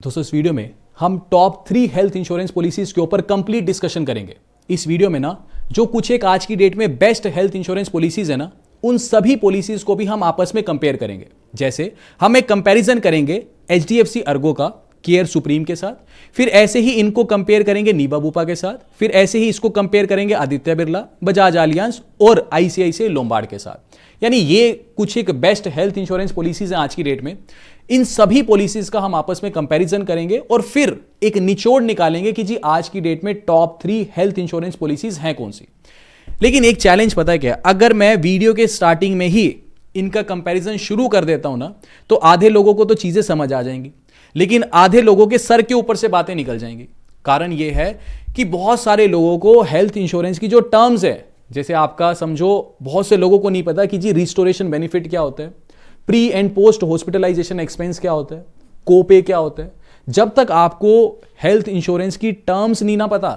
दोस्तों इस वीडियो में हम टॉप 3 हेल्थ इंश्योरेंस पॉलिसीज के ऊपर कंप्लीट डिस्कशन करेंगे। इस वीडियो में ना जो कुछ एक आज की डेट में बेस्ट हेल्थ इंश्योरेंस पॉलिसीज है ना, उन सभी पॉलिसीज को भी हम आपस में कंपेयर करेंगे। जैसे हम एक कंपैरिजन करेंगे HDFC अर्गो का केयर सुप्रीम के साथ, फिर ऐसे ही इनको कंपेयर करेंगे नीबा बुपा के साथ, फिर ऐसे ही इसको कंपेयर करेंगे आदित्य बिरला, बजाज आलियांज और ICICI लोम्बार्ड के साथ। यानी ये कुछ एक बेस्ट हेल्थ इंश्योरेंस पॉलिसीज हैं आज की डेट में। इन सभी पॉलिसीज का हम आपस में कंपैरिजन करेंगे और फिर एक निचोड़ निकालेंगे कि जी आज की डेट में टॉप 3 हेल्थ इंश्योरेंस पॉलिसीज हैं कौन सी। लेकिन एक चैलेंज पता है क्या, अगर मैं वीडियो के स्टार्टिंग में ही इनका कंपैरिजन शुरू कर देता हूं ना, तो आधे लोगों को तो चीजें समझ आ जाएंगी, लेकिन आधे लोगों के सर के ऊपर से बातें निकल जाएंगी। कारण यह है कि बहुत सारे लोगों को हेल्थ इंश्योरेंस की जो टर्म्स है, जैसे आपका समझो बहुत से लोगों को नहीं पता कि जी रिस्टोरेशन बेनिफिट क्या होता है, pre and post hospitalisation expense क्या होता है, कोपे क्या होता है। जब तक आपको हेल्थ इंश्योरेंस की टर्म्स नहीं ना पता,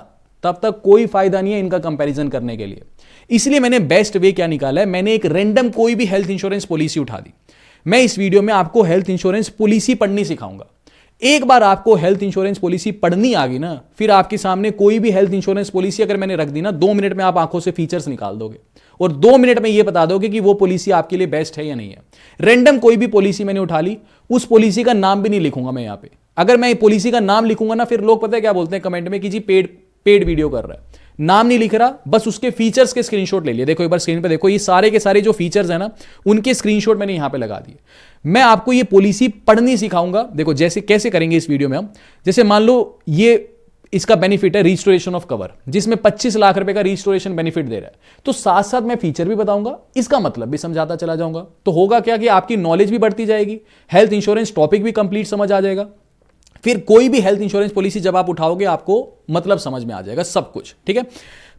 तब तक कोई फायदा नहीं है इनका कंपैरिजन करने के लिए। इसलिए मैंने बेस्ट वे क्या निकाला है, मैंने एक रैंडम कोई भी हेल्थ इंश्योरेंस पॉलिसी उठा दी। मैं इस वीडियो में आपको हेल्थ इंश्योरेंस पॉलिसी पढ़नी सिखाऊंगा। एक बार आपको हेल्थ इंश्योरेंस पॉलिसी पढ़नी आ गई ना, फिर आपके सामने कोई भी हेल्थ इंश्योरेंस पॉलिसी अगर मैंने रख दी ना, 2 मिनट में आप आंखों से फीचर्स निकाल दोगे और 2 मिनट में यह बता दोगे कि वो पॉलिसी आपके लिए बेस्ट है या नहीं है। रैंडम कोई भी पॉलिसी मैंने उठा ली, उस पॉलिसी का नाम भी नहीं लिखूंगा मैं यहां पे। अगर मैं पॉलिसी का नाम लिखूंगा ना, फिर लोग पता है क्या बोलते हैं कमेंट में कि जी पेड वीडियो कर रहा है। नाम नहीं लिख रहा, बस उसके फीचर्स के स्क्रीनशॉट ले लिए। देखो एक बार स्क्रीन पे देखो, ये सारे के सारे जो फीचर्स है ना, उनके स्क्रीनशॉट मैंने यहां पे लगा दिए। मैं आपको ये पॉलिसी पढ़नी सिखाऊंगा। देखो जैसे कैसे करेंगे इस वीडियो में हम, जैसे मान लो ये इसका बेनिफिट है रिस्टोरेशन ऑफ कवर, जिसमें 25 लाख रुपए का रिस्टोरेशन बेनिफिट दे रहा है, तो साथ साथ मैं फीचर भी बताऊंगा, इसका मतलब भी समझाता चला जाऊंगा। तो होगा क्या कि आपकी नॉलेज भी बढ़ती जाएगी, हेल्थ इंश्योरेंस टॉपिक भी कंप्लीट समझ आ जाएगा। फिर कोई भी हेल्थ इंश्योरेंस पॉलिसी जब आप उठाओगे, आपको मतलब समझ में आ जाएगा सब कुछ। ठीक है,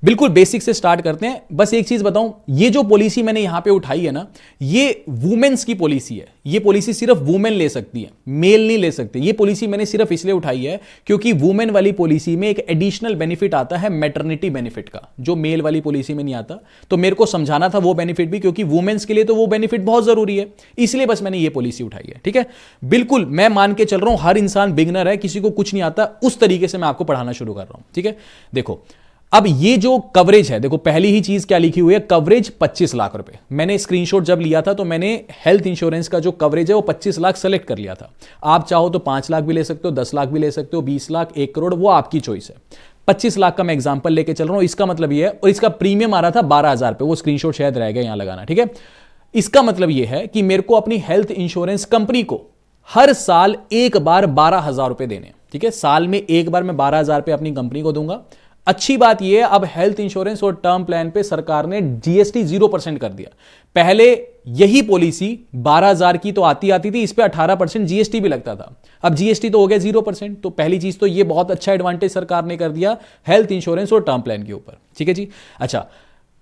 बिल्कुल बेसिक से स्टार्ट करते हैं। बस एक चीज बताऊं, ये जो पॉलिसी मैंने यहां पे उठाई है ना, ये वुमेन्स की पॉलिसी है। ये पॉलिसी सिर्फ वुमेन ले सकती है, मेल नहीं ले सकते। ये पॉलिसी मैंने सिर्फ इसलिए उठाई है क्योंकि वुमेन वाली पॉलिसी में एक एडिशनल बेनिफिट आता है मैटरनिटी बेनिफिट का, जो मेल वाली पॉलिसी में नहीं आता। तो मेरे को समझाना था वो बेनिफिट भी, क्योंकि वुमेन्स के लिए तो वो बेनिफिट बहुत जरूरी है, इसलिए बस मैंने ये पॉलिसी उठाई है। ठीक है, बिल्कुल मैं मान के चल रहा हूं हर इंसान बिगनर है, किसी को कुछ नहीं आता, उस तरीके से मैं आपको पढ़ाना शुरू कर रहा हूं। ठीक है, देखो अब ये जो कवरेज है, देखो पहली ही चीज क्या लिखी हुई है, कवरेज 25 लाख रुपए। मैंने स्क्रीनशॉट जब लिया था तो मैंने हेल्थ इंश्योरेंस का जो कवरेज है वो 25 लाख सेलेक्ट कर लिया था। आप चाहो तो 5 लाख भी ले सकते हो, 10 लाख भी ले सकते हो, 20 लाख, 1 करोड़, वो आपकी चॉइस है। 25 लाख का मैं एग्जाम्पल लेके चल रहा हूं। इसका मतलब ये है, और इसका प्रीमियम आ रहा था 12,000 पे, वो स्क्रीनशॉट शायद रह गया यहां लगाना। ठीक है, इसका मतलब ये है कि मेरे को अपनी हेल्थ इंश्योरेंस कंपनी को हर साल एक बार 12,000 रुपए देने। ठीक है, साल में एक बार मैं 12,000 रुपए अपनी कंपनी को दूंगा। अच्छी बात यह है, अब हेल्थ इंश्योरेंस और टर्म प्लान पे सरकार ने GST 0% कर दिया। पहले यही पॉलिसी 12,000 की तो आती थी, इस पे 18% GST भी लगता था। अब GST तो हो गया 0%। तो पहली चीज तो ये बहुत अच्छा एडवांटेज सरकार ने कर दिया हेल्थ इंश्योरेंस और टर्म प्लान के ऊपर। ठीक है जी, अच्छा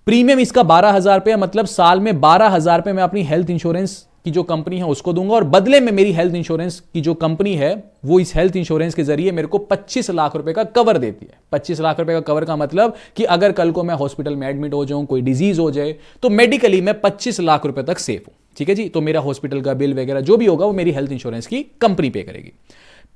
प्रीमियम इसका 12,000 रुपये, मतलब साल में 12,000 रुपये मैं अपनी हेल्थ इंश्योरेंस की जो कंपनी है उसको दूंगा, और बदले में मेरी हेल्थ इंश्योरेंस की जो कंपनी है वो इस हेल्थ इंश्योरेंस के जरिए मेरे को 25 लाख रुपए का कवर देती है। 25 लाख रुपए का कवर का मतलब कि अगर कल को मैं हॉस्पिटल में एडमिट हो जाऊं, कोई डिजीज हो जाए, तो मेडिकली मैं 25 लाख रुपए तक सेफ हूं। ठीक है जी, तो मेरा हॉस्पिटल का बिल वगैरह जो भी होगा वो मेरी हेल्थ इंश्योरेंस की कंपनी पे करेगी।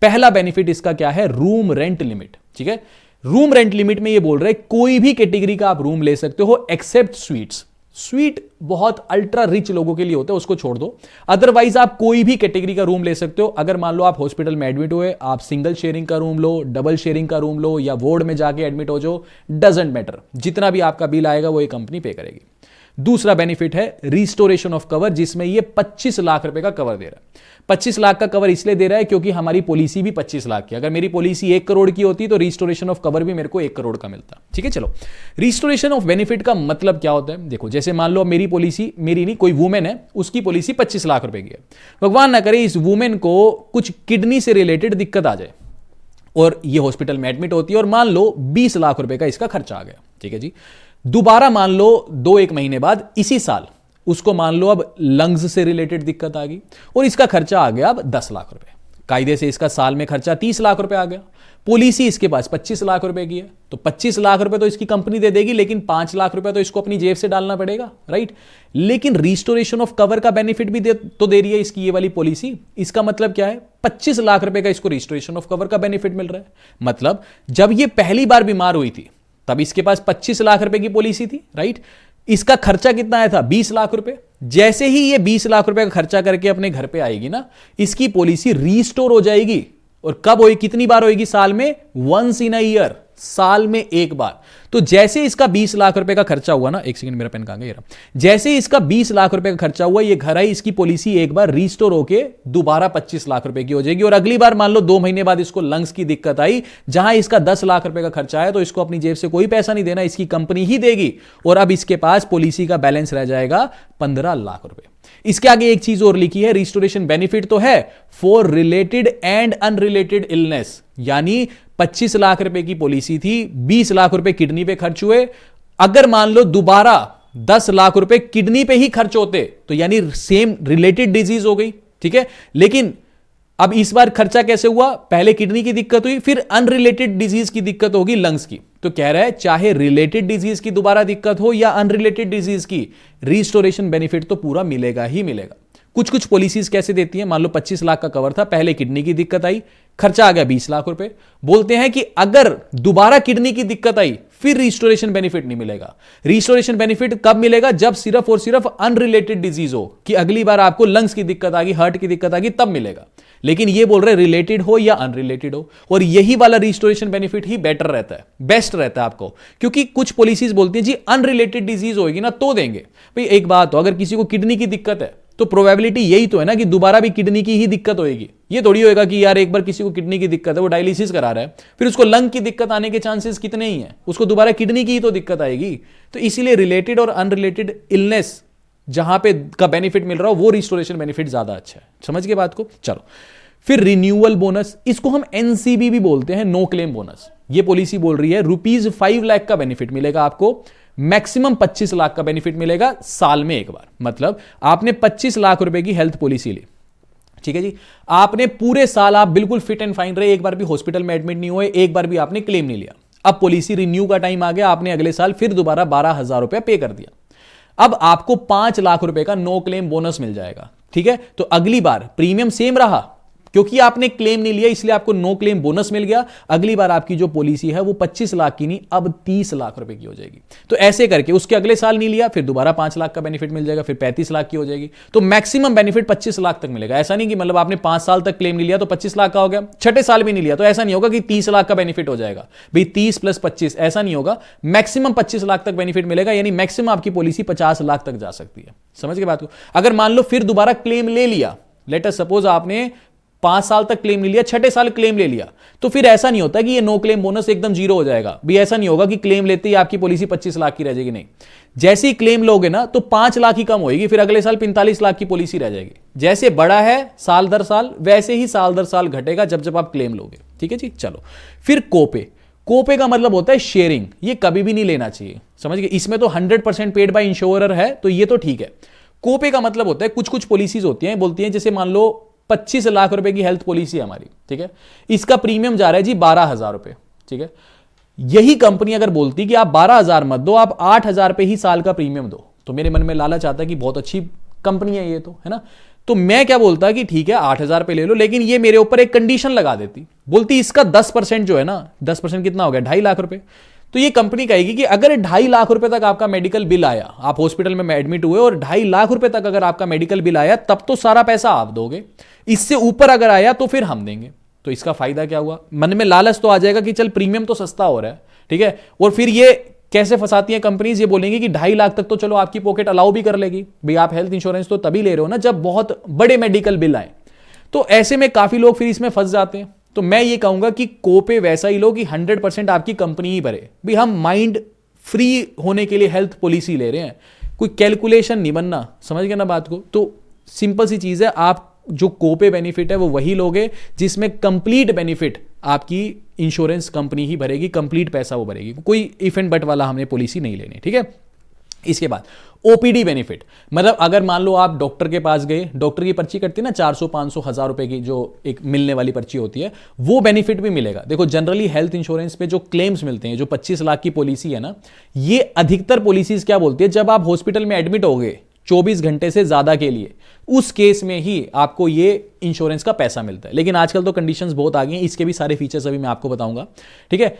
पहला बेनिफिट इसका क्या है, रूम रेंट लिमिट। ठीक है, रूम रेंट लिमिट में ये बोल रहे हैं कोई भी कैटेगरी का आप रूम ले सकते हो एक्सेप्ट स्वीट्स। स्वीट बहुत अल्ट्रा रिच लोगों के लिए होता है, उसको छोड़ दो। अदरवाइज आप कोई भी कैटेगरी का रूम ले सकते हो। अगर मान लो आप हॉस्पिटल में एडमिट हुए, आप सिंगल शेयरिंग का रूम लो, डबल शेयरिंग का रूम लो, या वार्ड में जाके एडमिट हो जाओ, डजंट मैटर, जितना भी आपका बिल आएगा वो ये कंपनी पे करेगी। दूसरा बेनिफिट है रिस्टोरेशन ऑफ कवर, जिसमें ये 25 लाख रुपए का कवर दे रहा है। 25 लाख का कवर इसलिए दे रहा है क्योंकि हमारी पॉलिसी भी 25 लाख की। अगर मेरी पॉलिसी 1 करोड़ की होती तो रिस्टोरेशन ऑफ कवर भी मेरे को 1 करोड़ का मिलता। ठीक है, चलो रिस्टोरेशन ऑफ बेनिफिट का मतलब क्या होता है, देखो जैसे मान लो मेरी पॉलिसी, मेरी नहीं, कोई वुमेन है, उसकी पॉलिसी 25 लाख रुपए की है। भगवान ना करे इस वुमेन को कुछ किडनी से रिलेटेड दिक्कत आ जाए और ये हॉस्पिटल में एडमिट होती है, और मान लो 20 लाख रुपए का इसका खर्चा आ गया। ठीक है जी, दोबारा मान लो 2-1 महीने बाद इसी साल उसको मान लो अब लंग्स से रिलेटेड दिक्कत आ गई और इसका खर्चा आ गया अब 10 लाख रुपए। कायदे से इसका साल में खर्चा 30 लाख रुपए आ गया। पॉलिसी इसके पास 25 लाख रुपए की है, तो 25 लाख रुपए तो इसकी कंपनी दे देगी, लेकिन 5 लाख रुपए तो इसको अपनी जेब से डालना पड़ेगा, राइट। लेकिन रिस्टोरेशन ऑफ कवर का बेनिफिट भी दे रही है इसकी ये वाली पॉलिसी। इसका मतलब क्या है, 25 लाख रुपए का इसको रिस्टोरेशन ऑफ कवर का बेनिफिट मिल रहा है। मतलब जब ये पहली बार बीमार हुई थी तब इसके पास 25 लाख रुपए की पॉलिसी थी, राइट। इसका खर्चा कितना आया था, 20 लाख रुपए। जैसे ही ये 20 लाख रुपए का खर्चा करके अपने घर पे आएगी ना, इसकी पॉलिसी रीस्टोर हो जाएगी। और कब होगी, कितनी बार होगी साल में, वंस इन अ ईयर, साल में एक बार। तो जैसे इसका 20 लाख रुपए का खर्चा हुआ ना, एक सेकंड मेरा पेन कहां गया, जैसे इसका 20 लाख रुपए का खर्चा हुआ, ये घर आई, इसकी पॉलिसी एक बार रीस्टोर होके दोबारा 25 लाख रुपए की हो जाएगी। और अगली बार मान लो 2 महीने बाद इसको लंग्स की दिक्कत आई, जहां इसका 10 लाख रुपए का खर्चा है, तो इसको अपनी जेब से कोई पैसा नहीं देना, इसकी कंपनी ही देगी। और अब इसके पास पॉलिसी का बैलेंस रह जाएगा 15 लाख रुपए। इसके आगे एक चीज और लिखी है, रिस्टोरेशन बेनिफिट तो है for related and unrelated illness, यानी 25 लाख रुपए की पॉलिसी थी, 20 लाख रुपए किडनी पे खर्च हुए। अगर मान लो दोबारा 10 लाख रुपए किडनी पे ही खर्च होते, तो यानी सेम रिलेटेड डिजीज हो गई, ठीक है। लेकिन अब इस बार खर्चा कैसे हुआ, पहले किडनी की दिक्कत हुई, फिर अनरिलेटेड डिजीज की दिक्कत होगी, लंग्स की। तो कह रहा है चाहे रिलेटेड डिजीज की दोबारा दिक्कत हो या अनरिलेटेड डिजीज की, रिस्टोरेशन बेनिफिट तो पूरा मिलेगा ही मिलेगा। कुछ कुछ पॉलिसीज कैसे देती हैं, मान लो 25 लाख का कवर था, पहले किडनी की दिक्कत आई, खर्चा आ गया 20 लाख रुपए। बोलते हैं कि अगर दोबारा किडनी की दिक्कत आई, फिर रिस्टोरेशन बेनिफिट नहीं मिलेगा। रिस्टोरेशन बेनिफिट कब मिलेगा, जब सिर्फ और सिर्फ अनरिलेटेड डिजीज हो, कि अगली बार आपको लंग्स की दिक्कत आ गई, हार्ट की दिक्कत आ गई, तब मिलेगा। लेकिन ये बोल रहे रिलेटेड हो या अनरिलेटेड हो, और यही वाला रिस्टोरेशन बेनिफिट ही बेटर रहता है, बेस्ट रहता है आपको। क्योंकि कुछ पॉलिसीज बोलती हैं जी अनरिलेटेड डिजीज होगी ना तो देंगे। भाई एक बात हो, अगर किसी को किडनी की दिक्कत है तो प्रोबेबिलिटी यही तो है ना कि दोबारा भी किडनी की ही दिक्कत होगी। ये थोड़ी होएगा कि यार एक बार किसी को किडनी की दिक्कत है, वो डायलिसिस करा रहा है, फिर उसको लंग की दिक्कत आने के चांसेस कितने ही हैं, उसको दोबारा किडनी की ही तो दिक्कत आएगी। तो इसीलिए रिलेटेड और अनरिलेटेड इलनेस जहां पे का बेनिफिट मिल रहा हो, वो रिस्टोरेशन बेनिफिट ज्यादा अच्छा है। समझ गए बात को, चलो। फिर रिन्यूअल बोनस, इसको हम एनसीबी भी बोलते हैं, नो क्लेम बोनस। ये पॉलिसी बोल रही है ₹5 लाख का बेनिफिट मिलेगा आपको, मैक्सिमम 25 लाख का बेनिफिट मिलेगा साल में एक बार। मतलब आपने 25 लाख रुपए की हेल्थ पॉलिसी ली, ठीक है जी, आपने पूरे साल आप बिल्कुल फिट एंड फाइन रहे, एक बार भी हॉस्पिटल में एडमिट नहीं हुए, एक बार भी आपने क्लेम नहीं लिया। अब पॉलिसी रिन्यू का टाइम आ गया, आपने अगले साल फिर दोबारा 12,000 रुपया पे कर दिया। अब आपको 5 लाख रुपए का नो क्लेम बोनस मिल जाएगा, ठीक है। तो अगली बार प्रीमियम सेम रहा, क्योंकि आपने क्लेम नहीं लिया इसलिए आपको नो क्लेम बोनस मिल गया। अगली बार आपकी जो पॉलिसी है वो 25 लाख की नहीं, अब 30 लाख रुपए की हो जाएगी। तो ऐसे करके उसके अगले साल नहीं लिया, फिर दोबारा 5 लाख का बेनिफिट मिल जाएगा, फिर 35 लाख की हो जाएगी। तो मैक्सिमम बेनिफिट 25 लाख तक मिलेगा। ऐसा नहीं कि मतलब आपने 5 साल तक क्लेम नहीं लिया तो 25 लाख का हो गया, छठे साल भी नहीं लिया तो ऐसा नहीं होगा कि 30 लाख का बेनिफिट हो जाएगा। भाई 30 + 25 ऐसा नहीं होगा, मैक्सिमम 25 लाख तक बेनिफिट मिलेगा, यानी मैक्सिमम आपकी पॉलिसी 50 लाख तक जा सकती है। समझ के बात को। अगर मान लो फिर दोबारा क्लेम ले लिया, लेट अस सपोज आपने 5 साल तक क्लेम नहीं लिया, छठे साल क्लेम ले लिया, तो फिर ऐसा नहीं होता कि ये नो क्लेम बोनस एकदम जीरो हो जाएगा। भी ऐसा नहीं होगा कि क्लेम लेते ही आपकी पॉलिसी 25 लाख की रह जाएगी, नहीं। जैसे ही क्लेम लोगे ना तो 5 लाख ही कम होगी, फिर अगले साल 45 लाख की पॉलिसी रह जाएगी। जैसे बढ़ा है साल दर साल, वैसे ही साल दर साल घटेगा जब जब आप क्लेम लोगे, ठीक है जी। चलो फिर कोपे, कोपे का मतलब होता है शेयरिंग, ये कभी भी नहीं लेना चाहिए। समझ गए, इसमें तो 100% पेड बाय इंश्योरर है, तो ये तो ठीक है। कोपे का मतलब होता है कुछ कुछ पॉलिसीज होती हैं, बोलती हैं जैसे मान लो 25 लाख रुपए की हेल्थ पॉलिसी है हमारी, ठीक है, इसका प्रीमियम जा रहा है जी 12,000 रुपए, ठीक है। यही कंपनी अगर बोलती कि आप 12,000 मत दो, आप 8,000 पे ही साल का प्रीमियम दो, तो मेरे मन में लालच आता है कि बहुत अच्छी कंपनी है ये तो, है ना। तो मैं क्या बोलता कि ठीक है 8,000 पे ले लो, लेकिन ये मेरे ऊपर एक कंडीशन लगा देती, बोलती इसका 10% जो है ना, 10% कितना हो गया, 2.5 लाख रुपए। तो ये कंपनी कहेगी कि अगर 2.5 लाख रुपए तक आपका मेडिकल बिल आया, आप हॉस्पिटल में एडमिट हुए और 2.5 लाख रुपए तक अगर आपका मेडिकल बिल आया, तब तो सारा पैसा आप दोगे। इससे ऊपर अगर आया तो फिर हम देंगे। तो इसका फायदा क्या हुआ, मन में लालच तो आ जाएगा कि चल प्रीमियम तो सस्ता हो रहा है, ठीक है। और फिर ये कैसे फंसाती हैं कंपनीज, ये बोलेंगी कि 2.5 लाख तक तो चलो आपकी पॉकेट अलाउ भी कर लेगी, भाई आप हेल्थ इंश्योरेंस तो तभी ले रहे हो ना जब बहुत बड़े मेडिकल बिल आए। तो ऐसे में काफी लोग फिर इसमें फंस जाते हैं। तो मैं ये कहूंगा कि कोपे वैसा ही लो कि 100% आपकी कंपनी ही भरे। भाई हम माइंड फ्री होने के लिए हेल्थ पॉलिसी ले रहे हैं, कोई कैलकुलेशन नहीं बनना। समझ गए ना बात को। तो सिंपल सी चीज है, आप जो कोपे बेनिफिट है वो वही लोगे जिसमें कंप्लीट बेनिफिट आपकी इंश्योरेंस कंपनी ही भरेगी, कंप्लीट पैसा वो भरेगी। कोई इफ एंड बट वाला हमने पॉलिसी नहीं लेनी, ठीक है। इसके बाद ओपीडी बेनिफिट, मतलब अगर मान लो आप डॉक्टर के पास गए, डॉक्टर की पर्ची कटती है ना 400 500 1000 रुपए की, जो एक मिलने वाली पर्ची होती है, वो बेनिफिट भी मिलेगा। देखो जनरली हेल्थ इंश्योरेंस पे जो क्लेम्स मिलते हैं, जो 25 लाख की पॉलिसी है ना, ये अधिकतर पॉलिसीज क्या बोलती है, जब आप हॉस्पिटल में एडमिट हो गए 24 घंटे से ज्यादा के लिए, उस केस में ही आपको ये इंश्योरेंस का पैसा मिलता है। लेकिन आजकल तो कंडीशंस बहुत आ गई हैं, इसके भी सारे फीचर्स अभी मैं आपको बताऊंगा, ठीक है।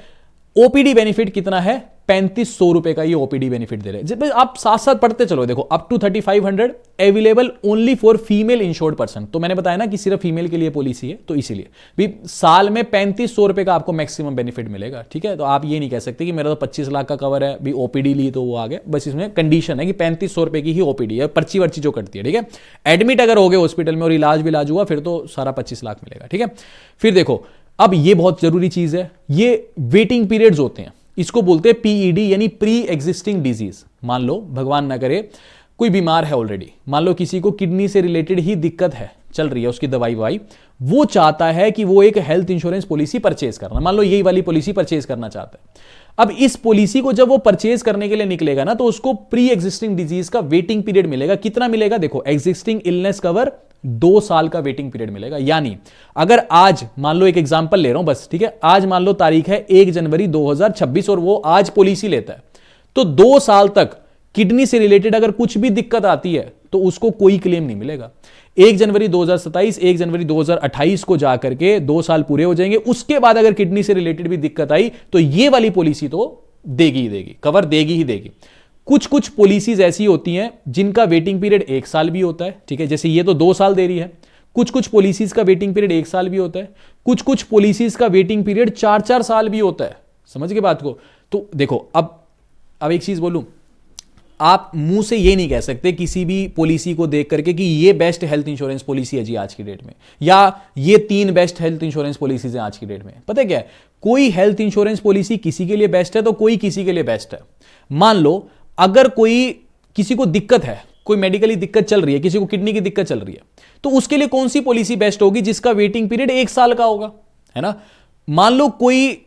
ओपीडी बेनिफिट कितना है, 3500 रुपए का ये ओपीडी बेनिफिट दे रहे हैं। जब आप साथ साथ पढ़ते चलो, देखो up to 3500, available only for female insured person. तो मैंने बताया ना कि सिर्फ फीमेल के लिए पॉलिसी है, तो इसीलिए भी साल में 3500 रुपए का आपको मैक्सिमम बेनिफिट मिलेगा, ठीक है। तो आप ये नहीं कह सकते कि मेरा तो 25 लाख का कवर है, भी ओपीडी ली तो वो आ गया, बस इसमें कंडीशन है कि 3500 रुपए की ही ओपीडी है, पर्ची वर्ची जो कटती है, ठीक है। एडमिट अगर हो गए हॉस्पिटल में और इलाज भी इलाज हुआ, फिर तो सारा 25 लाख मिलेगा, ठीक है। फिर देखो, अब ये बहुत जरूरी चीज है, ये वेटिंग पीरियड्स होते हैं, इसको बोलते हैं पीईडी, यानी प्री एग्जिस्टिंग डिजीज। मान लो भगवान ना करे कोई बीमार है ऑलरेडी, मान लो किसी को किडनी से रिलेटेड ही दिक्कत है, चल रही है उसकी दवाई ववाई, वो चाहता है कि वो एक हेल्थ इंश्योरेंस पॉलिसी परचेज करना, मान लो यही वाली पॉलिसी परचेज करना चाहता है। अब इस पॉलिसी को जब वो परचेज करने के लिए निकलेगा ना, तो उसको प्री एग्जिस्टिंग डिजीज का वेटिंग पीरियड मिलेगा। कितना मिलेगा, देखो एग्जिस्टिंग इलनेस कवर 2 साल का वेटिंग पीरियड मिलेगा। यानी अगर आज मान लो, एक एग्जांपल ले रहा हूं बस, ठीक है, आज मान लो तारीख है 1 जनवरी 2026 और वो आज पॉलिसी लेता है, तो 2 साल तक किडनी से रिलेटेड अगर कुछ भी दिक्कत आती है तो उसको कोई क्लेम नहीं मिलेगा। 1 जनवरी 2027, 1 जनवरी 2028 को जाकर के 2 साल पूरे हो जाएंगे, उसके बाद अगर किडनी से रिलेटेड भी दिक्कत आई तो ये वाली पॉलिसी तो देगी ही देगी, कवर देगी ही देगी। कुछ कुछ पॉलिसीज ऐसी होती हैं जिनका वेटिंग पीरियड 1 साल भी होता है, ठीक है, जैसे ये तो 2 साल दे रही है। कुछ कुछ पॉलिसीज का वेटिंग पीरियड 1 साल भी होता है, कुछ कुछ पॉलिसीज का वेटिंग पीरियड 4-4 साल भी होता है। समझ के बात को। तो देखो, अब एक चीज बोलूं, आप मुंह से ये नहीं कह सकते किसी भी पॉलिसी को देख करके कि ये बेस्ट हेल्थ इंश्योरेंस पॉलिसी है जी आज की डेट में, या ये 3 बेस्ट हेल्थ इंश्योरेंस पॉलिसीज हैं आज की डेट में। पता है क्या है, कोई हेल्थ इंश्योरेंस पॉलिसी किसी के लिए बेस्ट है तो कोई किसी के लिए बेस्ट है। मान लो अगर किसी को दिक्कत है, कोई मेडिकली दिक्कत चल रही है, किसी को किडनी की दिक्कत चल रही है, तो उसके लिए कौन सी पॉलिसी बेस्ट होगी, जिसका वेटिंग पीरियड 1 साल का होगा, है ना। मान लो कोई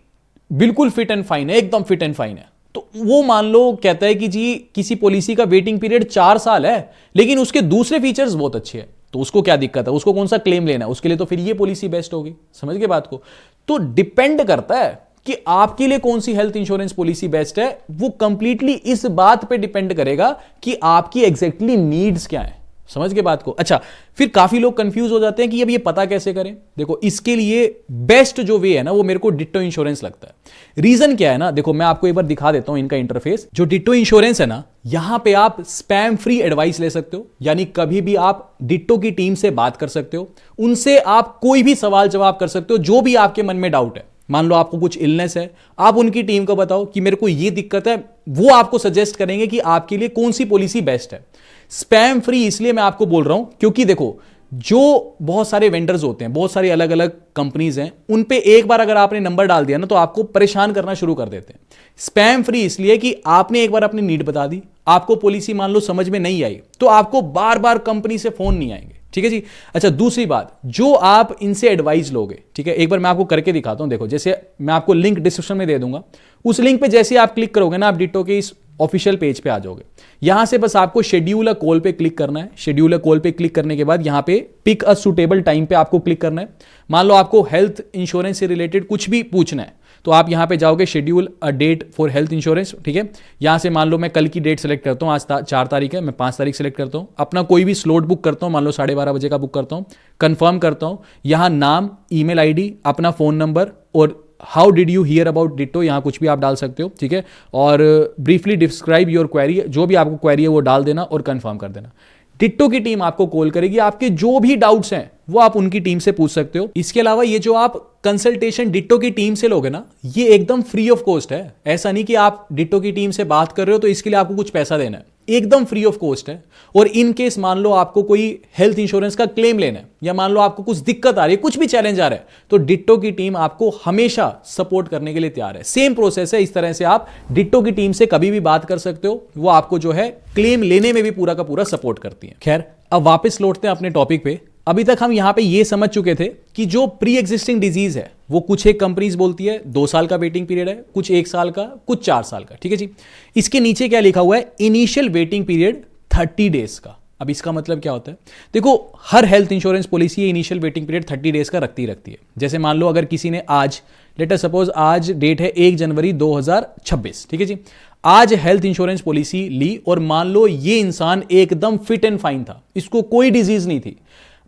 बिल्कुल फिट एंड फाइन है, एकदम फिट एंड फाइन है, तो वो मान लो कहता है कि जी किसी पॉलिसी का वेटिंग पीरियड 4 साल है, लेकिन उसके दूसरे फीचर्स बहुत अच्छे हैं, तो उसको क्या दिक्कत है, उसको कौन सा क्लेम लेना है, उसके लिए तो फिर ये पॉलिसी बेस्ट होगी। समझ गए बात को। तो डिपेंड करता है कि आपके लिए कौन सी हेल्थ इंश्योरेंस पॉलिसी बेस्ट है, वो कंप्लीटली इस बात पे डिपेंड करेगा कि आपकी एग्जैक्टली नीड्स क्या है। समझ के बात को। अच्छा, फिर काफी लोग कंफ्यूज हो जाते हैं कि अब ये पता कैसे करें। देखो, इसके लिए बेस्ट जो वे है ना, वो मेरे को डिट्टो इंश्योरेंस लगता है। रीजन क्या है ना, देखो मैं आपको एक बार दिखा देता हूं इनका इंटरफेस। जो डिट्टो इंश्योरेंस है ना, यहां पे आप स्पैम फ्री एडवाइस ले सकते हो, यानी कभी भी आप डिट्टो की टीम से बात कर सकते हो, उनसे आप कोई भी सवाल जवाब कर सकते हो, जो भी आपके मन में डाउट है। मान लो आपको कुछ इलनेस है, आप उनकी टीम को बताओ कि मेरे को ये दिक्कत है, वो आपको सजेस्ट करेंगे कि आपके लिए कौन सी पॉलिसी बेस्ट है। स्पैम फ्री इसलिए मैं आपको बोल रहा हूं क्योंकि देखो, जो बहुत सारे वेंडर्स होते हैं, बहुत सारी अलग अलग कंपनीज हैं, उन पे एक बार अगर आपने नंबर डाल दिया ना, तो आपको परेशान करना शुरू कर देते हैं। स्पैम फ्री इसलिए कि आपने एक बार अपनी नीड बता दी, आपको पॉलिसी मान लो समझ में नहीं आई, तो आपको बार बार कंपनी से फोन नहीं आएंगे। ठीक है जी। अच्छा, दूसरी बात, जो आप इनसे एडवाइस लोगे, ठीक है, एक बार मैं आपको करके दिखाता हूं। देखो, जैसे मैं आपको लिंक डिस्क्रिप्शन में दे दूंगा, उस लिंक पे जैसे आप क्लिक करोगे ना, आप डिट्टो के इस ऑफिशियल पेज पे आ जाओगे। यहां से बस आपको शेड्यूल अ कॉल पे क्लिक करना है। शेड्यूल अ कॉल पे क्लिक करने के बाद यहां पे पिक अ सुटेबल टाइम पे आपको क्लिक करना है। मान लो आपको हेल्थ इंश्योरेंस से रिलेटेड कुछ भी पूछना है, तो आप यहां पे जाओगे, schedule a date for health insurance. ठीक है, यहां से मान लो मैं कल की डेट सेलेक्ट करता हूं, आज 4 तारीख है, मैं 5 तारीख सेलेक्ट करता हूं, अपना कोई भी स्लॉट बुक करता हूं, मान लो 12:30 बजे का बुक करता हूं, कंफर्म करता हूं। यहां नाम, ईमेल आईडी, अपना फोन नंबर और how did you here about ditto, यहां कुछ भी आप डाल सकते हो। ठीक है, और ब्रीफली डिस्क्राइब योर क्वेरी, जो भी आपको क्वेरी है वो डाल देना और कंफर्म कर देना। डिट्टो की टीम आपको कॉल करेगी, आपके जो भी डाउट्स हैं वो आप उनकी टीम से पूछ सकते हो। इसके अलावा ये जो आप कंसल्टेशन डिट्टो की टीम से लोगे ना, ये एकदम फ्री ऑफ कॉस्ट है। ऐसा नहीं कि आप डिट्टो की टीम से बात कर रहे हो तो इसके लिए आपको कुछ पैसा देना है, एकदम फ्री ऑफ कॉस्ट है। और इन केस मान लो आपको कोई हेल्थ इंश्योरेंस का क्लेम लेना है, या मान लो आपको कुछ दिक्कत आ रही है, कुछ भी चैलेंज आ रहा है, तो डिट्टो की टीम आपको हमेशा सपोर्ट करने के लिए तैयार है। सेम प्रोसेस है, इस तरह से आप डिट्टो की टीम से कभी भी बात कर सकते हो, वो आपको जो है क्लेम लेने में भी पूरा का पूरा सपोर्ट करती है। खैर, अब वापस लौटते हैं अपने टॉपिक पे। अभी तक हम यहां पे ये समझ चुके थे कि जो प्री एग्जिस्टिंग डिजीज है वो कुछ एक कंपनीज बोलती है 2 साल का वेटिंग पीरियड है, कुछ 1 साल का, कुछ 4 साल का। ठीक है जी। इसके नीचे क्या लिखा हुआ है, इनिशियल वेटिंग पीरियड 30 डेज का। अब इसका मतलब क्या होता है, देखो हर health insurance policy initial waiting period 30 days का रखती है। जैसे मान लो अगर किसी ने आज, लेट अस सपोज आज डेट है 1 जनवरी 2026, ठीक है जी, आज हेल्थ इंश्योरेंस पॉलिसी ली और मान लो ये इंसान एकदम फिट एंड फाइन था, इसको कोई डिजीज नहीं थी।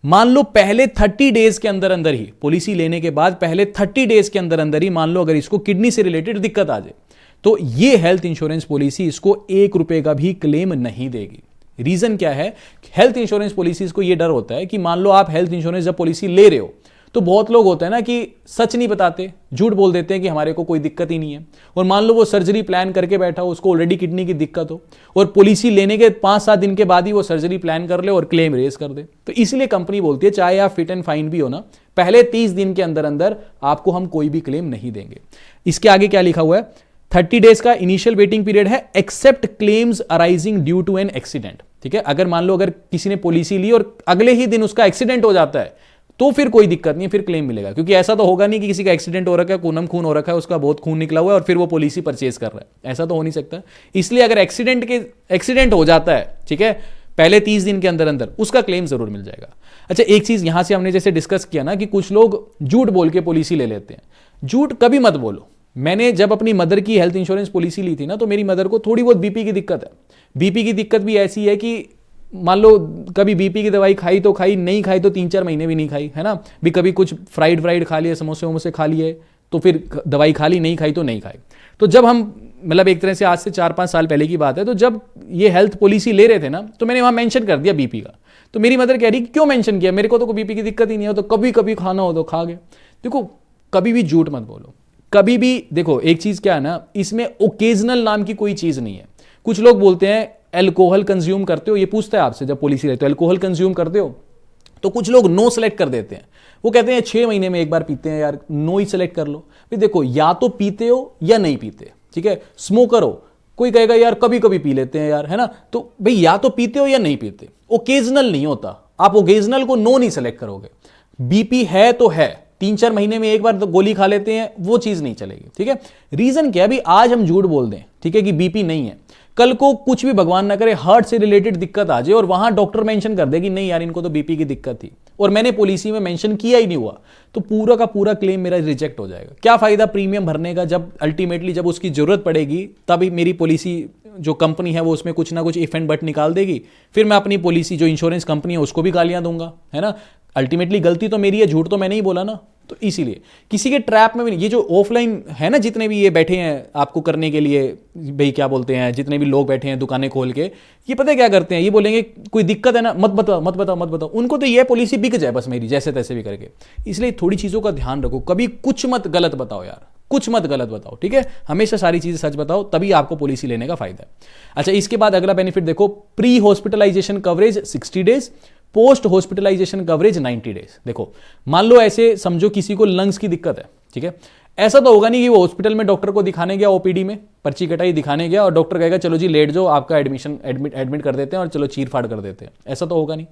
मान लो पहले 30 डेज के अंदर अंदर ही, पॉलिसी लेने के बाद पहले 30 डेज के अंदर अंदर ही मान लो अगर इसको किडनी से रिलेटेड दिक्कत आ जाए, तो ये हेल्थ इंश्योरेंस पॉलिसी इसको 1 रुपए का भी क्लेम नहीं देगी। रीजन क्या है, हेल्थ इंश्योरेंस पॉलिसीज को यह डर होता है कि मान लो आप हेल्थ इंश्योरेंस जब पॉलिसी ले रहे हो तो बहुत लोग होते हैं ना कि सच नहीं बताते, झूठ बोल देते हैं कि हमारे को कोई दिक्कत ही नहीं है, और मान लो वो सर्जरी प्लान करके बैठा हो, उसको ऑलरेडी किडनी की दिक्कत हो और पॉलिसी लेने के 5-7 दिन के बाद ही वो सर्जरी प्लान कर ले और क्लेम रेज कर दे। तो इसलिए कंपनी बोलती है चाहे आप फिट एंड फाइन भी हो ना, पहले 30 दिन के अंदर अंदर आपको हम कोई भी क्लेम नहीं देंगे। इसके आगे क्या लिखा हुआ है, 30 डेज का इनिशियल वेटिंग पीरियड है except claims arising due to an accident. ठीक है, अगर मान लो अगर किसी ने पॉलिसी ली और अगले ही दिन उसका एक्सीडेंट हो जाता है तो फिर कोई दिक्कत नहीं है, फिर क्लेम मिलेगा। क्योंकि ऐसा तो होगा नहीं कि किसी का एक्सीडेंट हो रखा है, खूनम खून हो रखा है, उसका बहुत खून निकला हुआ है और फिर वो पॉलिसी परचेज कर रहा है, ऐसा तो हो नहीं सकता। इसलिए अगर एक्सीडेंट हो जाता है, ठीक है, पहले 30 दिन के अंदर अंदर उसका क्लेम जरूर मिल जाएगा। अच्छा, एक चीज यहां से हमने जैसे डिस्कस किया ना कि कुछ लोग झूठ बोल के पॉलिसी ले लेते हैं। झूठ कभी मत बोलो। मैंने जब अपनी मदर की हेल्थ इंश्योरेंस पॉलिसी ली थी ना, तो मेरी मदर को थोड़ी बहुत बीपी की दिक्कत है। बीपी की दिक्कत भी ऐसी है कि मान लो कभी बीपी की दवाई खाई तो खाई, नहीं खाई तो 3-4 महीने भी नहीं खाई, है ना। भी कभी कुछ फ्राइड खा लिए, समोसे वमोसे खा लिए तो फिर दवाई खा ली, नहीं खाई तो नहीं खाई। तो जब हम मतलब एक तरह से आज से 4-5 साल पहले की बात है, तो जब ये हेल्थ पॉलिसी ले रहे थे ना, तो मैंने वहां मेंशन कर दिया बीपी का। तो मेरी मदर कह रही क्यों मेंशन किया, मेरे को तो कोई बीपी की दिक्कत ही नहीं है, तो कभी कभी खाना हो तो खा गए। देखो कभी भी झूठ मत बोलो, कभी भी। देखो एक चीज क्या है ना, इसमें ओकेजनल नाम की कोई चीज नहीं है। कुछ लोग बोलते हैं अल्कोहल कंज्यूम करते हो, ये पूछता है आपसे जब पॉलिसी रहती है अल्कोहल कंज्यूम करते हो, तो कुछ लोग नो सेलेक्ट कर देते हैं। वो कहते हैं 6 महीने में एक बार पीते हैं, यार नो ही सेलेक्ट कर लो। भाई देखो, या तो पीते हो या नहीं पीते, ठीक है। स्मोकर हो, कोई कहेगा यार कभी कभी पी लेते हैं यार, है ना। तो भाई या तो पीते हो या नहीं पीते, ओकेजनल नहीं होता। आप ओकेजनल को नो नहीं सेलेक्ट करोगे। बीपी है तो है, 3-4 महीने में एक बार तो गोली खा लेते हैं, वो चीज नहीं चलेगी, ठीक है। रीजन क्या है, अभी आज हम झूठ बोल दें, ठीक है, कि बीपी नहीं है, कल को कुछ भी भगवान ना करे हार्ट से रिलेटेड दिक्कत आ जाए और वहां डॉक्टर मेंशन कर दे कि नहीं यार इनको तो बीपी की दिक्कत थी और मैंने पॉलिसी में मेंशन किया ही नहीं हुआ, तो पूरा का पूरा क्लेम मेरा रिजेक्ट हो जाएगा। क्या फायदा प्रीमियम भरने का, जब अल्टीमेटली जब उसकी जरूरत पड़ेगी तभी मेरी पॉलिसी जो कंपनी है वो उसमें कुछ ना कुछ इफ एंड बट निकाल देगी, फिर मैं अपनी पॉलिसी जो इंश्योरेंस कंपनी है उसको भी गालियां दूंगा, है ना। अल्टीमेटली गलती तो मेरी है, झूठ तो मैंने ही बोला ना। तो इसीलिए किसी के ट्रैप में भी नहीं। ये जो ऑफलाइन है ना, जितने भी ये बैठे हैं आपको करने के लिए, भाई क्या बोलते हैं, जितने भी लोग बैठे हैं दुकानें खोल के, ये पता है क्या करते हैं, ये बोलेंगे कोई दिक्कत है ना, मत बताओ मत बताओ मत बताओ। उनको तो ये पॉलिसी बिक जाए बस मेरी, जैसे तैसे भी करके। इसलिए थोड़ी चीज़ों का ध्यान रखो, कभी कुछ मत गलत बताओ यार, कुछ मत गलत बताओ, ठीक है। हमेशा सारी चीजें सच बताओ, तभी आपको पॉलिसी लेने का फायदा है। अच्छा, इसके बाद अगला बेनिफिट देखो, pre hospitalisation coverage 60 days, post hospitalisation coverage 90 days. देखो मान लो ऐसे समझो किसी को लंग्स की दिक्कत है, ठीक है। ऐसा तो होगा नहीं कि वो हॉस्पिटल में डॉक्टर को दिखाने गया, ओपीडी में पर्ची कटाई दिखाने गया और डॉक्टर कहेगा चलो जी लेट जाओ, आपका एडमिट कर देते हैं और चलो चीर फाड़ कर देते हैं। ऐसा तो होगा नहीं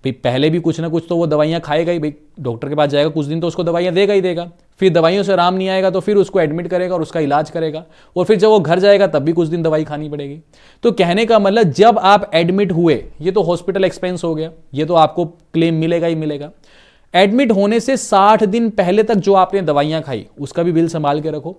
भाई, पहले भी कुछ ना कुछ तो वो दवाइयां खाएगा ही भाई, डॉक्टर के पास जाएगा कुछ दिन तो उसको दवाइयां देगा ही देगा, फिर दवाइयों से आराम नहीं आएगा तो फिर उसको एडमिट करेगा और उसका इलाज करेगा, और फिर जब वो घर जाएगा तब भी कुछ दिन दवाई खानी पड़ेगी। तो कहने का मतलब जब आप एडमिट हुए, ये तो हॉस्पिटल एक्सपेंस हो गया, ये तो आपको क्लेम मिलेगा ही मिलेगा। एडमिट होने से 60 दिन पहले तक जो आपने दवाइयां खाई उसका भी बिल संभाल के रखो।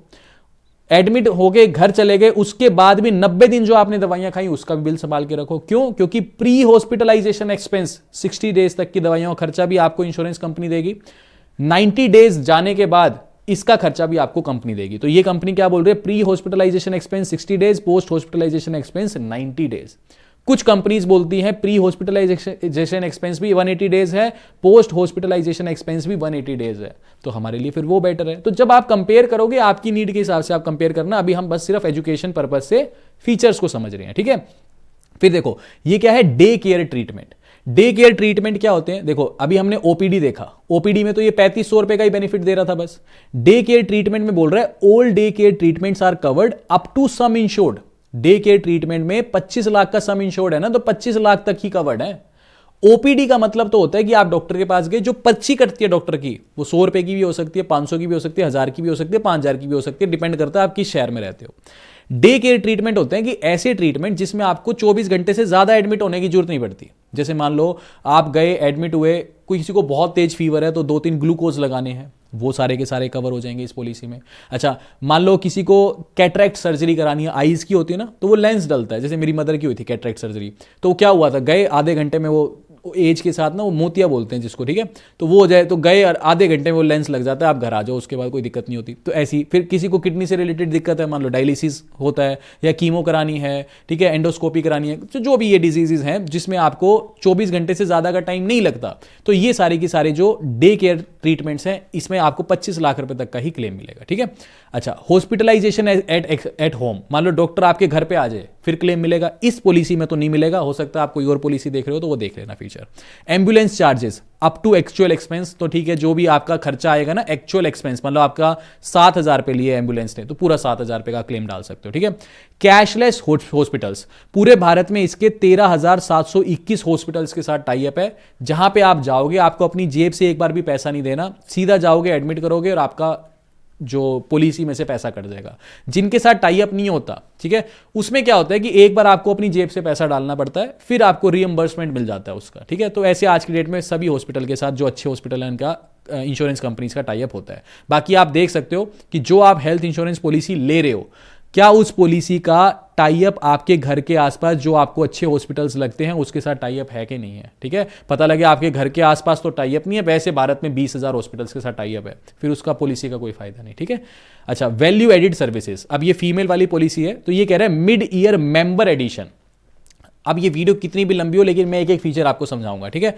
एडमिट होके घर चले गए उसके बाद भी 90 दिन जो आपने दवाइयां खाई उसका भी बिल संभाल के रखो। क्यों? क्योंकि प्री हॉस्पिटलाइजेशन एक्सपेंस 60 डेज तक की दवाइयों का खर्चा भी आपको इंश्योरेंस कंपनी देगी, 90 डेज जाने के बाद इसका खर्चा भी आपको कंपनी देगी। तो ये कंपनी क्या बोल रही है, pre hospitalisation expense 60 days, post hospitalisation expense 90 days. कुछ कंपनीज बोलती हैं प्री हॉस्पिटलाइजेशन एक्सपेंस भी 180 डेज है, पोस्ट हॉस्पिटलाइजेशन एक्सपेंस भी 180 डेज है। तो हमारे लिए फिर वो बेटर है। तो जब आप कंपेयर करोगे, आपकी नीड के हिसाब से आप कंपेयर करना। अभी हम बस सिर्फ एजुकेशन पर्पज से फीचर्स को समझ रहे हैं, ठीक है। फिर देखो ये क्या है, day care treatment. Day care treatment क्या होते हैं, देखो अभी हमने ओपीडी देखा, ओपीडी में तो ये 3500 रुपए का ही बेनिफिट दे रहा था बस। डे केयर ट्रीटमेंट में बोल रहा है all day care treatments are covered up to sum insured. Day care treatment में 25 लाख का सम इंश्योर्ड है ना, तो 25 लाख तक ही कवर्ड है। ओपीडी का मतलब तो होता है कि आप डॉक्टर के पास गए, जो पर्ची कटती है डॉक्टर की वो 100 रुपए की भी हो सकती है, 500 की भी हो सकती है, 1000 की भी हो सकती है, 5000 की भी हो सकती है, डिपेंड करता है आप किस शहर में रहते हो। डे केयर ट्रीटमेंट होते हैं कि ऐसे ट्रीटमेंट जिसमें आपको 24 घंटे से ज्यादा एडमिट होने की जरूरत नहीं पड़ती। जैसे मान लो आप गए, एडमिट हुए, किसी को बहुत तेज फीवर है तो 2-3 ग्लूकोज लगाने हैं, वो सारे के सारे कवर हो जाएंगे इस पॉलिसी में। अच्छा, मान लो किसी को कैटरेक्ट सर्जरी करानी है, आईज की होती है ना, तो वो लेंस डलता है, जैसे मेरी मदर की हुई थी कैटरेक्ट सर्जरी, तो क्या हुआ था, गए आधे घंटे में, वो एज के साथ ना वो मोतिया बोलते हैं जिसको, ठीक है, तो वो हो जाए तो गए और आधे घंटे में वो लेंस लग जाता है, आप घर आ जाओ, उसके बाद कोई दिक्कत नहीं होती। तो ऐसी फिर किसी को किडनी से रिलेटेड दिक्कत है, मान लो डायलिसिस होता है या कीमो करानी है, ठीक है, एंडोस्कोपी करानी है, तो जो भी ये डिजीजेज हैं जिसमें आपको 24 घंटे से ज़्यादा का टाइम नहीं लगता, तो ये सारे की सारे जो डे केयर ट्रीटमेंट्स हैं इसमें आपको 25 लाख रुपए तक का ही क्लेम मिलेगा, ठीक है। अच्छा, हॉस्पिटलाइजेशन एट होम, मान लो डॉक्टर आपके घर पे आ जाए, फिर क्लेम मिलेगा। इस पॉलिसी में तो नहीं मिलेगा, हो सकता है आप कोई और पॉलिसी देख रहे हो तो वो देख लेना feature. Ambulance charges up to actual expense, तो ठीक है, जो भी आपका खर्चा आएगा ना, एक्चुअल एक्सपेंस, मतलब आपका 7,000 पे लिए एम्बुलेंस ने, तो पूरा 7,000 पे का क्लेम डाल सकते हो, ठीक है। कैशलेस हॉस्पिटल्स, पूरे भारत में इसके 13,721 हॉस्पिटल्स के साथ टाई अप है, जहां पे आप जाओगे आपको अपनी जेब से एक बार भी पैसा नहीं देना, सीधा जाओगे, एडमिट करोगे और आपका जो पॉलिसी में से पैसा कट जाएगा। जिनके साथ टाई अप नहीं होता, ठीक है, उसमें क्या होता है कि एक बार आपको अपनी जेब से पैसा डालना पड़ता है, फिर आपको रीएम्बर्समेंट मिल जाता है उसका, ठीक है। तो ऐसे आज की डेट में सभी हॉस्पिटल के साथ, जो अच्छे हॉस्पिटल हैं, इनका इंश्योरेंस कंपनीज का टाई अप होता है। बाकी आप देख सकते हो कि जो आप हेल्थ इंश्योरेंस पॉलिसी ले रहे हो, क्या उस पॉलिसी का टाई अप आपके घर के आसपास जो आपको अच्छे हॉस्पिटल्स लगते हैं उसके साथ टाई अप है कि नहीं है, ठीक है। पता लगे आपके घर के आसपास तो टाई अप नहीं है, वैसे भारत में 20,000 हॉस्पिटल्स के साथ टाई अप है, फिर उसका पॉलिसी का कोई फायदा नहीं, ठीक है। अच्छा, वैल्यू एडिड सर्विसेज, अब ये फीमेल वाली पॉलिसी है, तो ये कह रहा है मिड ईयर मेंबर एडिशन। अब ये वीडियो कितनी भी लंबी हो, लेकिन मैं एक एक फीचर आपको समझाऊंगा, ठीक है।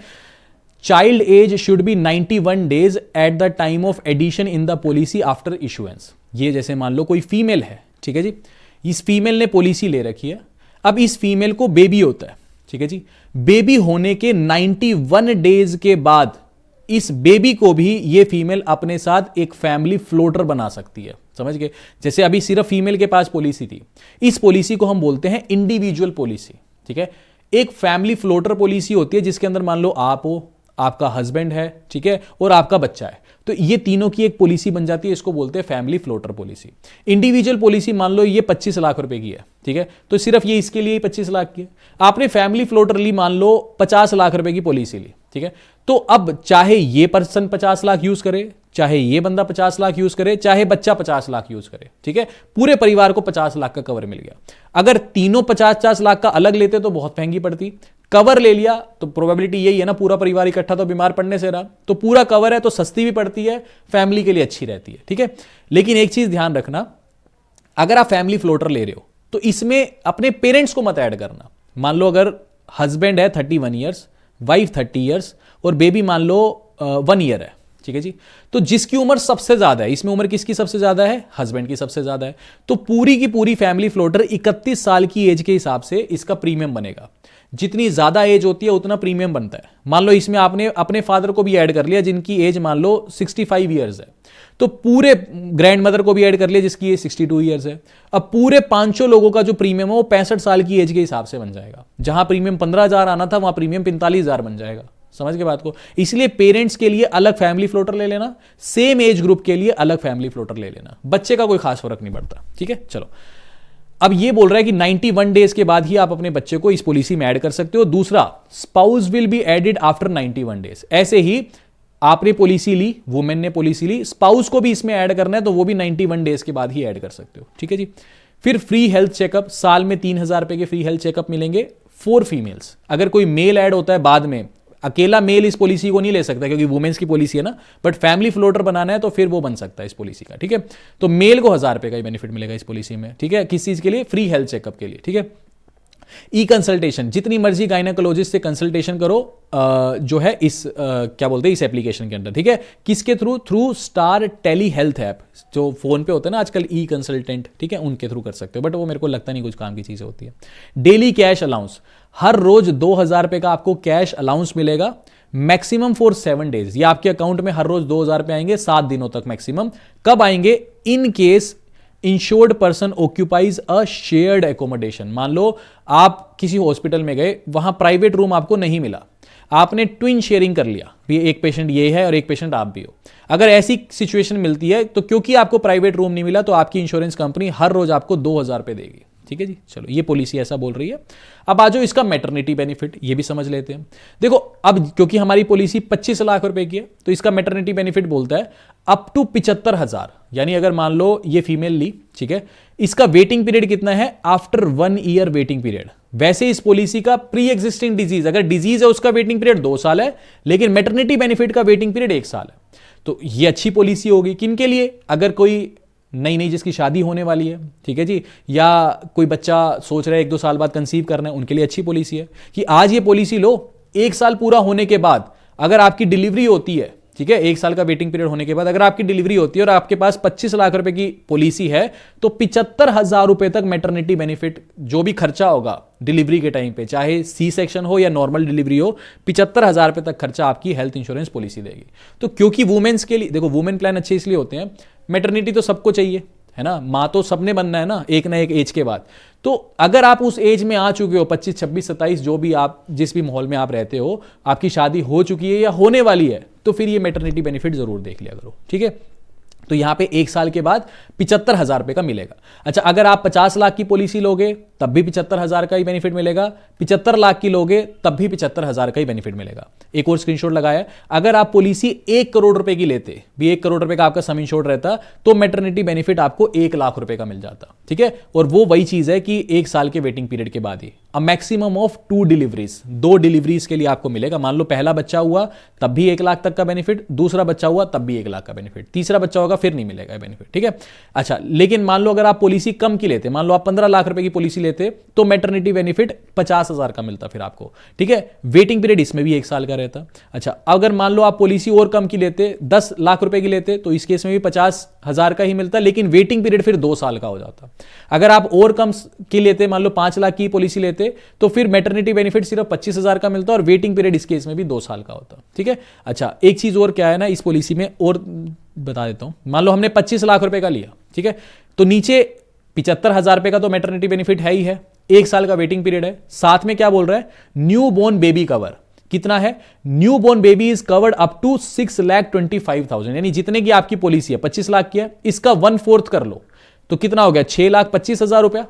Child age should be 91 days at the time of addition in the policy after issuance. ये जैसे मान लो कोई फीमेल है, ठीक है जी, इस फीमेल ने पॉलिसी ले रखी है, अब इस फीमेल को बेबी होता है, ठीक है जी, बेबी होने के 91 डेज के बाद इस बेबी को भी ये फीमेल अपने साथ एक फैमिली फ्लोटर बना सकती है, समझ गए। जैसे अभी सिर्फ फीमेल के पास पॉलिसी थी, इस पॉलिसी को हम बोलते हैं इंडिविजुअल पॉलिसी, ठीक है। एक फैमिली फ्लोटर पॉलिसी होती है जिसके अंदर मान लो आप हो, आपका हस्बैंड है, ठीक है, और आपका बच्चा है, तो ये तीनों की एक पॉलिसी बन जाती है, इसको बोलते हैं family floater policy. Individual policy मान लो ये 25 लाख रुपए की है, ठीक है, तो सिर्फ ये इसके लिए 25 लाख की है। आपने फैमिली फ्लोटर ली, मान लो 50 लाख रुपए की पॉलिसी ली, ठीक है, तो अब चाहे ये पर्सन 50 लाख यूज करे, चाहे ये बंदा 50 लाख यूज करे, चाहे बच्चा 50 लाख यूज करे, ठीक है, पूरे परिवार को 50 लाख का कवर मिल गया। अगर तीनों 50-50 लाख का अलग लेते तो बहुत महंगी पड़ती, कवर ले लिया तो प्रोबेबिलिटी यही है ना, पूरा परिवार इकट्ठा तो बीमार पड़ने से रहा, तो पूरा कवर है तो सस्ती भी पड़ती है, फैमिली के लिए अच्छी रहती है, ठीक है। लेकिन एक चीज ध्यान रखना, अगर आप फैमिली फ्लोटर ले रहे हो तो इसमें अपने पेरेंट्स को मत ऐड करना। मान लो अगर हस्बैंड है 31 ईयर्स, वाइफ 30 ईयर्स और बेबी मान लो 1 ईयर है, ठीक है जी, तो जिसकी उम्र सबसे ज्यादा है, इसमें उम्र किसकी सबसे ज्यादा है, हस्बैंड की सबसे ज्यादा है, तो पूरी की पूरी फैमिली फ्लोटर 31 साल की एज के हिसाब से इसका प्रीमियम बनेगा। जितनी ज्यादा एज होती है उतना प्रीमियम बनता है। मान लो इसमें आपने अपने फादर को भी ऐड कर लिया जिनकी एज मान लो 65 ईयर्स है, तो पूरे ग्रैंड मदर को भी ऐड कर लिया जिसकी एज 62 ईयर्स है। अब पूरे 500 लोगों का जो प्रीमियम है वो 65 साल की एज के हिसाब से बन जाएगा। जहां प्रीमियम 15,000 आना था वहां प्रीमियम 45,000 बन जाएगा। समझ के बात को। इसलिए पेरेंट्स के लिए अलग फैमिली फ्लोटर ले लेना, सेम एज ग्रुप के लिए अलग फैमिली फ्लोटर ले लेना, बच्चे का कोई खास फर्क नहीं पड़ता, ठीक है। चलो, अब ये बोल रहा है कि 91 डेज के बाद ही आप अपने बच्चे को इस पॉलिसी में ऐड कर सकते हो। दूसरा, spouse will be added after 91 days. ऐसे ही आपने पॉलिसी ली, वुमेन ने पॉलिसी ली, स्पाउस को भी इसमें ऐड करना है तो वो भी 91 डेज के बाद ही ऐड कर सकते हो, ठीक है जी। फिर फ्री हेल्थ चेकअप, साल में 3,000 रुपए के फ्री हेल्थ चेकअप मिलेंगे फॉर फीमेल्स। अगर कोई मेल ऐड होता है बाद में, अकेला मेल इस पॉलिसी को नहीं ले सकता क्योंकि वुमेन्स की पॉलिसी है ना, बट फैमिली फ्लोटर बनाना है तो फिर वो बन सकता है इस पॉलिसी का, ठीक है। तो मेल को 1,000 रुपए का ही बेनिफिट मिलेगा इस पॉलिसी में, ठीक है। किस चीज के लिए? फ्री हेल्थ चेकअप के लिए, ठीक है। ई कंसल्टेशन, जितनी मर्जी गायनेकोलॉजिस्ट से कंसल्टेशन करो जो है इस क्या बोलते हैं इस एप्लीकेशन के अंदर, ठीक है। किसके थ्रू? Through Star Tele Health app, जो फोन पे होता है ना आजकल ई कंसल्टेंट, ठीक है, उनके थ्रू कर सकते हो, बट वो मेरे को लगता नहीं कुछ काम की चीजें होती है। डेली कैश अलाउंस, हर रोज 2,000 रुपए का आपको कैश अलाउंस मिलेगा, मैक्सिमम फॉर 7 डेज। ये आपके अकाउंट में हर रोज 2,000 रुपए आएंगे 7 दिनों तक मैक्सिमम। कब आएंगे? In case insured person occupies a shared accommodation. मान लो आप किसी हॉस्पिटल में गए, वहां प्राइवेट रूम आपको नहीं मिला, आपने ट्विन शेयरिंग कर लिया, भी एक पेशेंट ये है और एक पेशेंट आप भी हो। अगर ऐसी सिचुएशन मिलती है तो क्योंकि आपको प्राइवेट रूम नहीं मिला तो आपकी इंश्योरेंस कंपनी हर रोज आपको 2,000 रुपये देगी। ठीक है जी, चलो ये पॉलिसी ऐसा बोल रही है। अब आ जाओ इसका मैटरनिटी बेनिफिट, ये भी समझ लेते हैं। देखो अब क्योंकि हमारी पॉलिसी 25 लाख रुपए की है तो इसका मैटरनिटी बेनिफिट बोलता है अप टू 75,000, यानी अगर मान लो ये फीमेल ली, ठीक है, इसका वेटिंग पीरियड कितना है, आफ्टर 1 ईयर वेटिंग पीरियड। वैसे इस पॉलिसी का प्री एग्जिस्टिंग डिजीज, अगर डिजीज है उसका वेटिंग पीरियड 2 साल है, लेकिन मैटरनिटी बेनिफिट का वेटिंग पीरियड 1 साल है। तो ये अच्छी पॉलिसी होगी किन के लिए, अगर कोई नई जिसकी शादी होने वाली है, ठीक है जी, या कोई बच्चा सोच रहा है 1-2 साल बाद कंसीव करना है, उनके लिए अच्छी पॉलिसी है कि आज ये पॉलिसी लो, 1 साल पूरा होने के बाद अगर आपकी डिलीवरी होती है, ठीक है, 1 साल का वेटिंग पीरियड होने के बाद अगर आपकी डिलीवरी होती है और आपके पास 25 लाख रुपए की पॉलिसी है तो 75,000 रुपए तक मैटरनिटी बेनिफिट, जो भी खर्चा होगा डिलीवरी के टाइम पे, चाहे सी सेक्शन हो या नॉर्मल डिलीवरी हो, 75,000 रुपए तक खर्चा आपकी हेल्थ इंश्योरेंस पॉलिसी देगी। तो क्योंकि वुमेन्स के लिए, देखो वुमेन प्लान अच्छे इसलिए होते हैं, मैटरनिटी तो सबको चाहिए है ना, माँ तो सबने बनना है ना एक एज के बाद। तो अगर आप उस एज में आ चुके हो, 25, 26, 27, जो भी आप जिस भी माहौल में आप रहते हो, आपकी शादी हो चुकी है या होने वाली है, तो फिर ये मैटरनिटी बेनिफिट जरूर देख लिया करो। ठीक है, तो यहां पे 1 साल के बाद 75,000 रुपए का मिलेगा। अच्छा, अगर आप 50 लाख की पॉलिसी लोगे तब भी 75,000 का ही बेनिफिट मिलेगा, 75 लाख की लोगे तब भी 75,000 का ही बेनिफिट मिलेगा। एक और स्क्रीनशॉट लगाया, अगर आप पॉलिसी 1 करोड़ रुपए की लेते, भी 1 करोड़ रुपए का आपका सम इंश्योर्ड रहता, तो मैटरनिटी बेनिफिट आपको 1 लाख रुपए का मिल जाता। ठीक है, और वो वही चीज है कि 1 साल के वेटिंग पीरियड के बाद ही मैक्सिमम ऑफ 2 डिलीवरीज, 2 डिलीवरीज के लिए आपको मिलेगा। मान लो पहला बच्चा हुआ तब भी 1 लाख तक का बेनिफिट, दूसरा बच्चा हुआ तब भी 1 लाख का बेनिफिट, तीसरा बच्चा होगा फिर नहीं मिलेगा बेनिफिट। ठीक है, अच्छा, लेकिन मान लो अगर आप पॉलिसी कम की लेते, मान लो आप 15 लाख रुपए की पॉलिसी लेते, तो मैटरनिटी बेनिफिट 50,000 का मिलता फिर आपको। ठीक है, वेटिंग पीरियड इसमें भी 1 साल का रहता। अच्छा, अगर मान लो आप पॉलिसी और कम की लेते, 10 लाख रुपए की लेते, तो इस केस में भी 50,000 का ही मिलता, लेकिन वेटिंग पीरियड फिर 2 साल का हो जाता। अगर आप और कम की लेते, मान लो 5 लाख की पॉलिसी लेते, तो फिर मैटरनिटी बेनिफिट सिर्फ 25,000 का मिलता और वेटिंग पीरियड इस केस में भी 2 साल का होता। ठीक है, अच्छा, एक चीज और क्या है ना इस पॉलिसी में, और बता देता हूं। मान लो हमने 25 लाख रुपए का लिया, ठीक है, तो नीचे 75,000 रुपए का तो मैटरनिटी बेनिफिट है ही है, 1 साल का वेटिंग पीरियड है, साथ में क्या बोल रहा है, न्यू बोर्न बेबी कवर कितना है, new born baby is covered up to 6,25,000, यानी जितने की आपकी पॉलिसी है 25 लाख की है, इसका 1/4 कर लो तो कितना हो गया, 6,25,000 रुपया।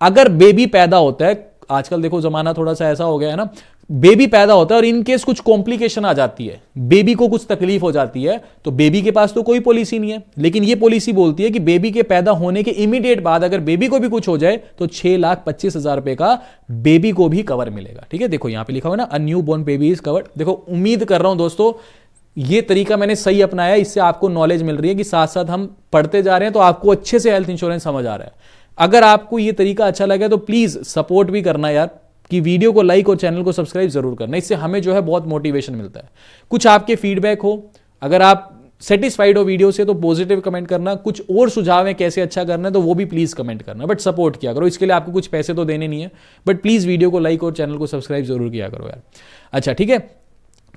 अगर बेबी पैदा होता है, आजकल देखो जमाना थोड़ा सा ऐसा हो गया है ना, बेबी पैदा होता है और इनकेस कुछ कॉम्प्लिकेशन आ जाती है, बेबी को कुछ तकलीफ हो जाती है, तो बेबी के पास तो कोई पॉलिसी नहीं है, लेकिन ये पॉलिसी बोलती है कि बेबी के पैदा होने के इमीडिएट बाद अगर बेबी को भी कुछ हो जाए तो 6,25,000 रुपए का बेबी को भी कवर मिलेगा। ठीक है, देखो यहां पे लिखा हुआ ना, a new born baby is covered. देखो उम्मीद कर रहा हूं दोस्तों ये तरीका मैंने सही अपनाया, इससे आपको नॉलेज मिल रही है कि साथ साथ हम पढ़ते जा रहे हैं तो आपको अच्छे से हेल्थ इंश्योरेंस समझ आ रहा है। अगर आपको ये तरीका अच्छा लगे तो प्लीज सपोर्ट भी करना यार, कि वीडियो को लाइक और चैनल को सब्सक्राइब जरूर करना, इससे हमें जो है बहुत मोटिवेशन मिलता है। कुछ आपके फीडबैक हो, अगर आप सेटिस्फाइड हो वीडियो से तो पॉजिटिव कमेंट करना, कुछ और सुझाव है कैसे अच्छा करना है तो वो भी प्लीज कमेंट करना, बट सपोर्ट किया करो। इसके लिए आपको कुछ पैसे तो देने नहीं है, बट प्लीज वीडियो को लाइक और चैनल को सब्सक्राइब जरूर किया करो यार। अच्छा ठीक है,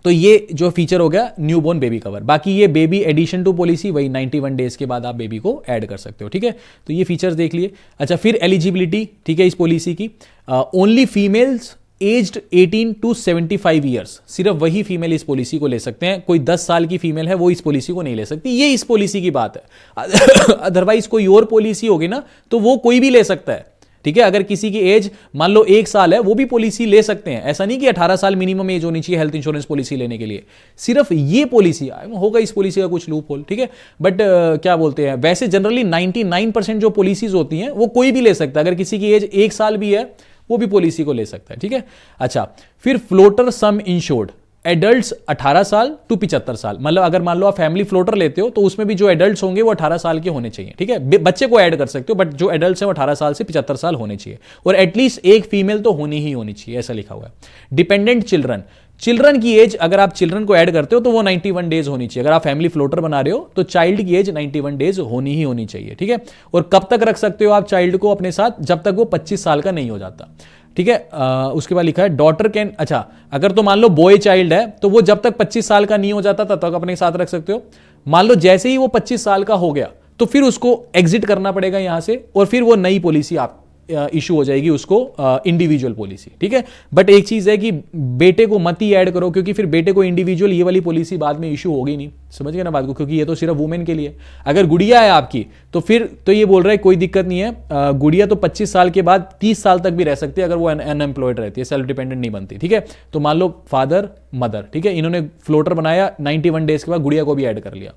तो ये जो फीचर हो गया न्यूबॉर्न बेबी कवर। बाकी ये बेबी एडिशन टू पॉलिसी, वही 91 डेज के बाद आप बेबी को ऐड कर सकते हो। ठीक है, तो ये फीचर्स देख लिए। अच्छा, फिर एलिजिबिलिटी, ठीक है, इस पॉलिसी की only females aged 18 to 75 years, सिर्फ वही फीमेल इस पॉलिसी को ले सकते हैं। कोई 10 साल की फीमेल है वो इस पॉलिसी को नहीं ले सकती, ये इस पॉलिसी की बात है। अदरवाइज कोई और पॉलिसी होगी ना तो वो कोई भी ले सकता है। ठीक है, अगर किसी की एज मान लो 1 साल है वो भी पॉलिसी ले सकते हैं, ऐसा नहीं कि 18 साल मिनिमम एज होनी चाहिए हेल्थ इंश्योरेंस पॉलिसी लेने के लिए। सिर्फ ये पॉलिसी होगा, इस पॉलिसी का कुछ लूप होल। ठीक है, बट क्या बोलते हैं, वैसे जनरली 99% जो पॉलिसीज होती हैं वो कोई भी ले सकता है। अगर किसी की एज 1 साल भी है वो भी पॉलिसी को ले सकता है। ठीक है, अच्छा, फिर फ्लोटर सम इंश्योर्ड एडल्ट्स 18 साल टू 75 साल, मतलब अगर मान लो आप फैमिली फ्लोटर लेते हो तो उसमें भी जो एडल्ट्स होंगे वो 18 साल के होने चाहिए। ठीक है, बच्चे को ऐड कर सकते हो बट जो एडल्ट्स हैं वो 18 साल से 75 साल होने चाहिए, और एटलीस्ट एक फीमेल तो होनी ही होनी चाहिए, ऐसा लिखा हुआ है। डिपेंडेंट चिल्ड्रन की एज अगर आप चिल्ड्रन को ऐड करते हो तो वो 91 डेज होनी चाहिए। अगर आप फैमिली फ्लोटर बना रहे हो तो चाइल्ड की एज 91 डेज होनी ही होनी चाहिए। ठीक है, और कब तक रख सकते हो आप चाइल्ड को अपने साथ, जब तक वो 25 साल का नहीं हो जाता। ठीक है, उसके बाद लिखा है डॉटर कैन, अच्छा अगर तो मान लो बॉय चाइल्ड है तो वो जब तक 25 साल का नहीं हो जाता तब तक अपने साथ रख सकते हो। मान लो जैसे ही वो 25 साल का हो गया तो फिर उसको एग्जिट करना पड़ेगा यहां से और फिर वो नई पॉलिसी आप इशू हो जाएगी उसको, इंडिविजुअल पॉलिसी, ठीक है। बट एक चीज है कि बेटे को मत ही ऐड करो, क्योंकि फिर बेटे को इंडिविजुअल ये वाली पॉलिसी बाद में इशू होगी नहीं, समझ गए ना बात को, क्योंकि ये तो सिर्फ वुमेन के लिए। अगर गुड़िया है आपकी तो फिर तो ये बोल रहा है कोई दिक्कत नहीं है, गुड़िया तो 25 साल के बाद 30 साल तक भी रह सकती है अगर वो अनएम्प्लॉयड रहती है, सेल्फ डिपेंडेंट नहीं बनती, ठीक है। तो मान लो फादर मदर, ठीक है, इन्होंने फ्लोटर बनाया, 91 डेज के बाद गुड़िया को भी ऐड कर लिया,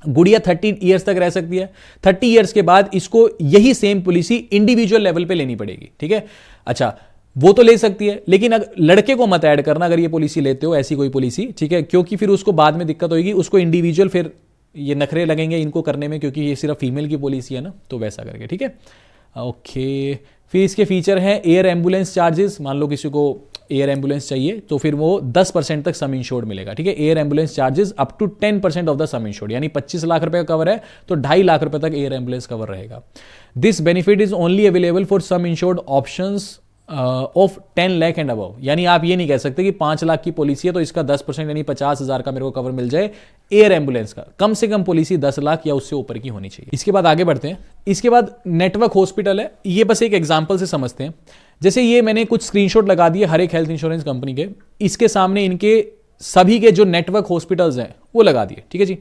गुड़िया 30 ईयर्स तक रह सकती है। 30 ईयर्स के बाद इसको यही सेम पॉलिसी इंडिविजुअल लेवल पे लेनी पड़ेगी, ठीक है। अच्छा, वो तो ले सकती है, लेकिन अगर लड़के को मत ऐड करना अगर ये पॉलिसी लेते हो, ऐसी कोई पॉलिसी, ठीक है, क्योंकि फिर उसको बाद में दिक्कत होगी, उसको इंडिविजुअल फिर ये नखरे लगेंगे इनको करने में, क्योंकि ये सिर्फ फीमेल की पॉलिसी है ना, तो वैसा करके, ठीक है। ओके, फिर इसके फीचर हैं एयर एम्बुलेंस चार्जेस। मान लो किसी को एयर एम्बुलेंस चाहिए तो फिर वो 10% तक सम इंश्योर्ड मिलेगा, ठीक है। Air ambulance charges up to 10% of the sum insured, यानी 25 लाख रुपए का कवर है तो 2.5 लाख रुपए तक एयर एम्बुलेंस कवर रहेगा। This benefit is only available for some insured options of 10 lakh and above, यानी आप ये नहीं कह सकते कि 5 लाख की पॉलिसी है तो इसका 10% यानी 50,000 का मेरे को कवर मिल जाए एयर एम्बुलेंस का। कम से कम पॉलिसी 10 लाख या उससे ऊपर की होनी चाहिए। इसके बाद आगे बढ़ते हैं। इसके बाद नेटवर्क हॉस्पिटल है, ये बस एक एग्जांपल से समझते हैं। जैसे ये मैंने कुछ स्क्रीनशॉट लगा दिए हर एक हेल्थ इंश्योरेंस कंपनी के, इसके सामने इनके सभी के जो नेटवर्क हॉस्पिटल्स हैं वो लगा दिए, ठीक है जी।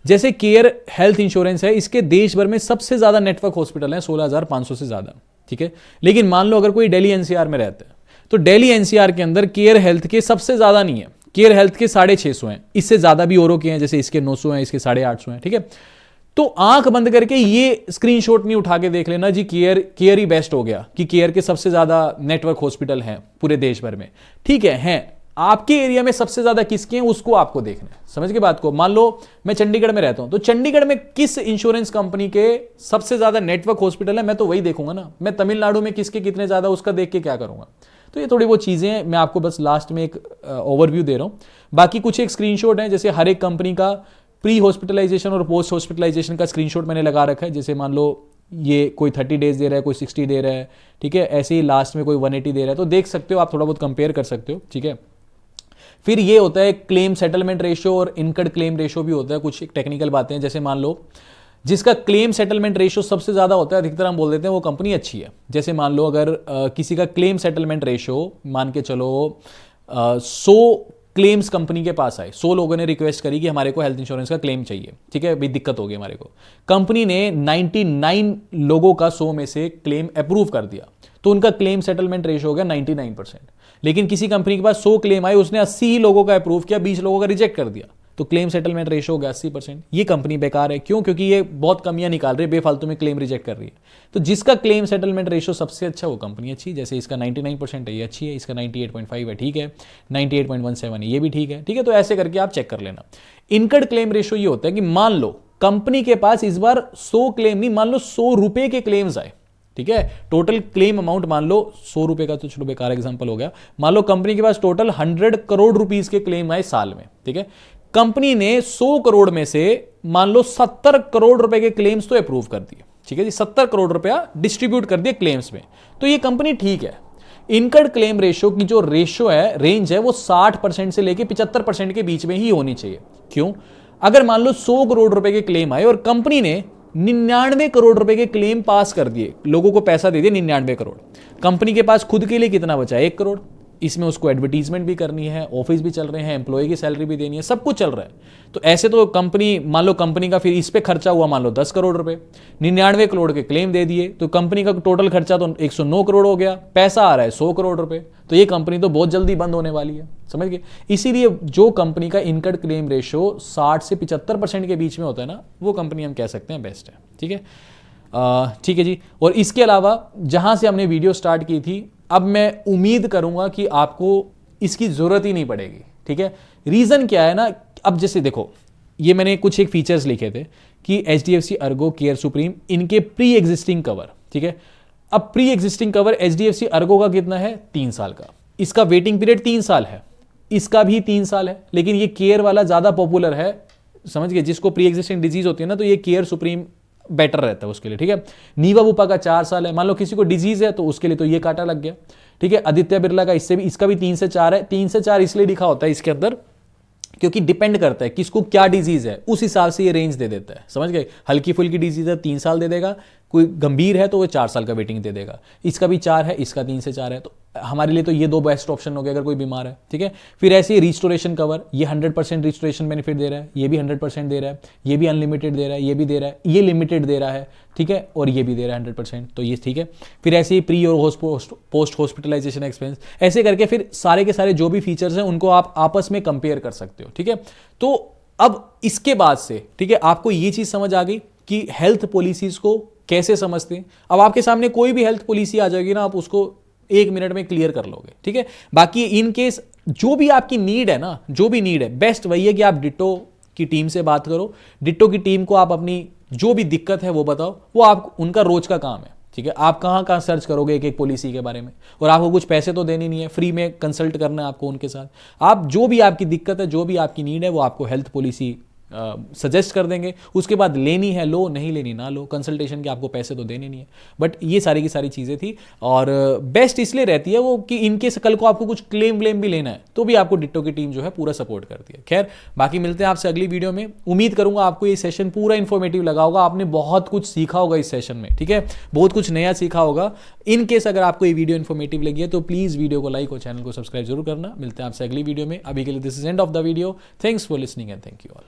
जैसे केयर हेल्थ इंश्योरेंस है, इसके देश भर में सबसे ज्यादा नेटवर्क हॉस्पिटल है, 16,500 से ज्यादा, ठीक है। लेकिन मान लो अगर कोई दिल्ली एनसीआर में रहता है तो दिल्ली एनसीआर के अंदर केयर हेल्थ के सबसे ज्यादा नहीं है, केयर हेल्थ के 650 हैं, इससे ज्यादा भी औरों के हैं, जैसे इसके 900 हैं, इसके 850 हैं, ठीक है। तो आंख बंद करके ये स्क्रीनशॉट नहीं उठा के देख लेना जी केयर ही बेस्ट हो गया कि केयर के सबसे ज्यादा नेटवर्क हॉस्पिटल हैं पूरे देश भर में, ठीक है, हैं। आपके एरिया में सबसे ज्यादा किसके हैं उसको आपको देखना है, समझ के बात को। मान लो मैं चंडीगढ़ में रहता हूं तो चंडीगढ़ में किस इंश्योरेंस कंपनी के सबसे ज्यादा नेटवर्क हॉस्पिटल है, मैं तो वही देखूंगा ना। मैं तमिलनाडु में किसके कितने ज्यादा उसका देख के क्या करूंगा। तो ये थोड़ी वो चीजें मैं आपको बस लास्ट में एक ओवरव्यू दे रहा हूं। बाकी कुछ एक स्क्रीनशॉट है, जैसे हर एक कंपनी का प्री हॉस्पिटलाइजेशन और पोस्ट हॉस्पिटलाइजेशन का स्क्रीनशॉट मैंने लगा रखा है। जैसे मान लो ये कोई 30 डेज दे रहा है, कोई 60 दे रहा है, ठीक है। ऐसे ही लास्ट में कोई 180 दे रहा है, तो देख सकते हो आप, थोड़ा बहुत कंपेयर कर सकते हो, ठीक है। फिर ये होता है क्लेम सेटलमेंट रेशियो और इनकड क्लेम रेशियो भी होता है। कुछ टेक्निकल बातें हैं, जैसे मान लो जिसका क्लेम सेटलमेंट रेशियो सबसे ज्यादा होता है, अधिकतर हम बोल देते हैं वो कंपनी अच्छी है। जैसे मान लो अगर किसी का क्लेम सेटलमेंट रेशियो मान के चलो 100 क्लेम्स कंपनी के पास आए, 100 लोगों ने रिक्वेस्ट करी कि हमारे को हेल्थ इंश्योरेंस का क्लेम चाहिए, ठीक है, भी दिक्कत हो गई हमारे को। कंपनी ने 99 लोगों का 100 में से क्लेम अप्रूव कर दिया, तो उनका क्लेम सेटलमेंट रेशियो हो गया 99%। लेकिन किसी कंपनी के पास 100 क्लेम आए, उसने 80 ही लोगों का अप्रूव किया, 20 लोगों का रिजेक्ट कर दिया, तो क्लेम सेटलमेंट रेशियो हो गया 80%। ये कंपनी बेकार है, क्यों? क्योंकि ये बहुत कमियां निकाल रही है, बेफालतू में क्लेम रिजेक्ट कर रही है। तो जिसका क्लेम सेटलमेंट रेशियो सबसे अच्छा वो कंपनी अच्छी, जैसे इसका 99% है, ये अच्छी है, इसका 98.5 है, ठीक है, 98.17 है, ये भी ठीक है, ठीक है। तो ऐसे करके आप चेक कर लेना। इनकड क्लेम रेशियो ये होता है कि मान लो कंपनी के पास इस बार 100 क्लेम नहीं, मान लो 100 रुपए के क्लेम्स आए, ठीक है। टोटल क्लेम अमाउंट मान लो 100 रुपए का, तो चलो बेकार एग्जांपल हो गया। मान लो कंपनी के पास टोटल 100 करोड़ रुपीस के क्लेम आए साल में, ठीक है। कंपनी ने 100 करोड़ में से मान लो 70 करोड़ रुपए के क्लेम्स तो अप्रूव कर दिए, ठीक है जी, 70 करोड़ रुपया डिस्ट्रीब्यूट कर दिए क्लेम्स में, तो ये कंपनी ठीक है। इनकड क्लेम रेशियो की जो रेशियो है, रेंज है, वो 60% से लेके 75% के बीच में ही होनी चाहिए। क्यों? अगर मान लो 100 करोड़ रुपए के क्लेम आए और कंपनी ने 99 करोड़ रुपए के क्लेम पास कर दिए, लोगों को पैसा दे दिया 99 करोड़, कंपनी के पास खुद के लिए कितना बचा? 1 करोड़। इसमें उसको एडवर्टीजमेंट भी करनी है, ऑफिस भी चल रहे हैं, एम्प्लॉय की सैलरी भी देनी है, सब कुछ चल रहा है। तो ऐसे तो कंपनी, मान लो कंपनी का फिर इस पे खर्चा हुआ मान लो 10 करोड़ रुपए, 99 करोड़ के क्लेम दे दिए, तो कंपनी का टोटल खर्चा तो 109 करोड़ हो गया, पैसा आ रहा है 100 करोड़ रुपए, तो ये कंपनी तो बहुत जल्दी बंद होने वाली है, समझ गए। इसीलिए जो कंपनी का इनकड क्लेम रेशियो 60 से 75% के बीच में होता है ना, वो कंपनी हम कह सकते हैं बेस्ट है, ठीक है। ठीक है जी। और इसके अलावा जहां से हमने वीडियो स्टार्ट की थी, अब मैं उम्मीद करूंगा कि आपको इसकी जरूरत ही नहीं पड़ेगी, ठीक है। रीजन क्या है ना, अब जैसे देखो, ये मैंने कुछ एक फीचर्स लिखे थे कि HDFC अर्गो, केयर सुप्रीम, इनके प्री एग्जिस्टिंग कवर, ठीक है। अब pre existing cover HDFC Ergo का कितना है? 3 साल का, इसका वेटिंग पीरियड 3 साल है, इसका भी 3 साल है, लेकिन ये केयर वाला ज्यादा पॉपुलर है, समझ गए। जिसको प्री एग्जिस्टिंग डिजीज होती है ना, तो ये केयर सुप्रीम बेटर रहता है उसके लिए, ठीक है। नीवा बुपा का 4 साल है, मान लो किसी को डिजीज है तो उसके लिए तो ये कांटा लग गया, ठीक है। आदित्य बिरला का इससे भी, इसका भी 3 से 4 है। 3 से 4 इसलिए लिखा होता है इसके अंदर क्योंकि डिपेंड करता है किसको क्या डिजीज है, उस हिसाब से ये रेंज दे देता है, समझ गए। हल्की फुल्की डिजीज है 3 साल दे देगा, कोई गंभीर है तो वो 4 साल का वेटिंग दे देगा। इसका भी 4 है, इसका 3 से 4 है, तो हमारे लिए तो ये 2 बेस्ट ऑप्शन हो गए अगर कोई बीमार है, ठीक है। फिर ऐसे ही रिस्टोरेशन कवर, ये 100% रिस्टोरेशन बेनिफिट दे रहा है, ये भी 100% दे रहा है, ये भी अनलिमिटेड दे रहा है, ये भी दे रहा है, ये लिमिटेड दे रहा है, ठीक है, और ये भी दे रहा है 100%, तो ये ठीक है। फिर ऐसे ही प्री और पोस्ट हॉस्पिटलाइजेशन एक्सपेंस, ऐसे करके फिर सारे के सारे जो भी फीचर्स हैं उनको आप आपस में कंपेयर कर सकते हो, ठीक है। तो अब इसके बाद से, ठीक है, आपको ये चीज समझ आ गई कि हेल्थ पॉलिसीज को कैसे समझते हैं। अब आपके सामने कोई भी हेल्थ पॉलिसी आ जाएगी ना, आप उसको 1 मिनट में क्लियर कर लोगे, ठीक है। बाकी इन केस जो भी आपकी नीड है ना, जो भी नीड है, बेस्ट वही है कि आप डिट्टो की टीम से बात करो। डिट्टो की टीम को आप अपनी जो भी दिक्कत है वो बताओ, वो आप उनका रोज का काम है, ठीक है। आप कहाँ कहाँ सर्च करोगे एक एक पॉलिसी के बारे में, और आपको कुछ पैसे तो देने नहीं है, फ्री में कंसल्ट करना है आपको उनके साथ। आप जो भी आपकी दिक्कत है, जो भी आपकी नीड है, वो आपको हेल्थ पॉलिसी सजेस्ट कर देंगे। उसके बाद लेनी है लो, नहीं लेनी ना लो, कंसल्टेशन के आपको पैसे तो देने नहीं है। बट ये सारी की सारी चीज़ें थी, और बेस्ट इसलिए रहती है वो कि इनकेस कल को आपको कुछ क्लेम व्लेम भी लेना है तो भी आपको डिट्टो की टीम जो है पूरा सपोर्ट करती है। खैर, बाकी मिलते हैं आपसे अगली वीडियो में। उम्मीद करूंगा आपको ये सेशन पूरा इन्फॉर्मेटिव लगा होगा, आपने बहुत कुछ सीखा होगा इस सेशन में, ठीक है, बहुत कुछ नया सीखा होगा। इन केस अगर आपको ये वीडियो इन्फॉर्मेटिव लगी है तो प्लीज़ वीडियो को लाइक और चैनल को सब्सक्राइब जरूर करना। मिलते हैं आपसे अगली वीडियो में। अभी के लिए this is end of the video. Thanks for listening and thank you all.